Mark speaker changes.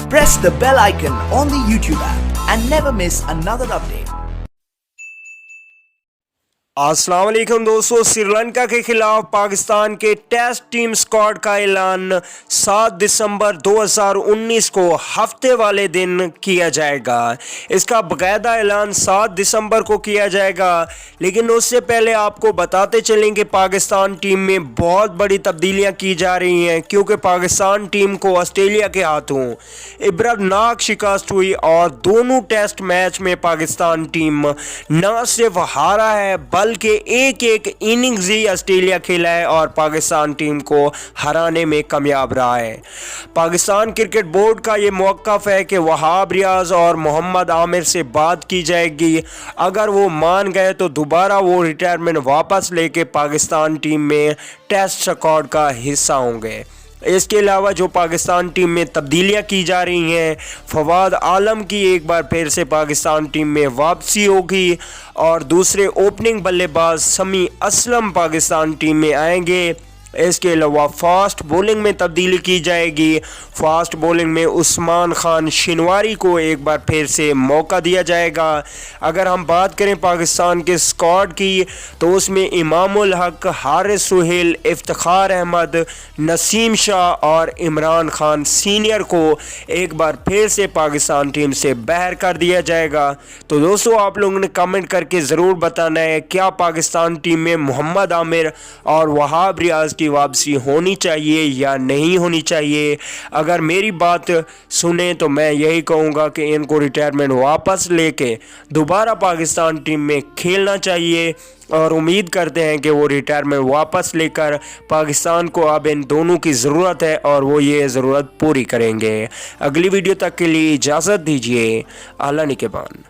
Speaker 1: Press the bell icon on the YouTube app and never miss another update.
Speaker 2: अस्सलाम वालेकुम दोस्तों, श्रीलंका के खिलाफ पाकिस्तान के टेस्ट टीम स्क्वाड का ऐलान 7 दिसंबर 2019 को हफ्ते वाले दिन किया जाएगा। इसका बाकायदा ऐलान 7 दिसंबर को किया जाएगा, लेकिन उससे पहले आपको बताते चलेंगे पाकिस्तान टीम में बहुत बड़ी तब्दीलियां की जा रही हैं, क्योंकि पाकिस्तान टीम को ऑस्ट्रेलिया के हाथों इबरतनाक शिकस्त हुई और दोनों टेस्ट मैच में पाकिस्तान टीम न सिर्फ हारा है बल्कि एक एक इनिंग्स ही ऑस्ट्रेलिया खेला है और पाकिस्तान टीम को हराने में कामयाब रहा है। पाकिस्तान क्रिकेट बोर्ड का ये मौक़िफ़ है कि वहाब रियाज और मोहम्मद आमिर से बात की जाएगी। अगर वो मान गए तो दोबारा वो रिटायरमेंट वापस लेके पाकिस्तान टीम में टेस्ट स्क्वाड का हिस्सा होंगे। इसके अलावा जो पाकिस्तान टीम में तब्दीलियां की जा रही हैं, फवाद आलम की एक बार फिर से पाकिस्तान टीम में वापसी होगी और दूसरे ओपनिंग बल्लेबाज समी असलम पाकिस्तान टीम में आएंगे। इसके अलावा फास्ट बॉलिंग में तब्दीली की जाएगी। फास्ट बॉलिंग में उस्मान खान शिनवारी को एक बार फिर से मौका दिया जाएगा। अगर हम बात करें पाकिस्तान के स्क्वाड की तो उसमें इमामुल हक, हारिस सुहेल, इफ्तिखार अहमद, नसीम शाह और इमरान खान सीनियर को एक बार फिर से पाकिस्तान टीम से बाहर कर दिया जाएगा। तो दोस्तों, आप लोगों ने कमेंट करके ज़रूर बताना है क्या पाकिस्तान टीम में मोहम्मद आमिर और वहाब रियाज की वापसी होनी चाहिए या नहीं होनी चाहिए। अगर मेरी बात सुने तो मैं यही कहूँगा कि इनको रिटायरमेंट वापस लेके दोबारा पाकिस्तान टीम में खेलना चाहिए और उम्मीद करते हैं कि वो रिटायरमेंट वापस लेकर पाकिस्तान को अब इन दोनों की ज़रूरत है और वो ये ज़रूरत पूरी करेंगे। अगली वीडियो तक के लिए इजाज़त दीजिए। अल्लाह निगहबान।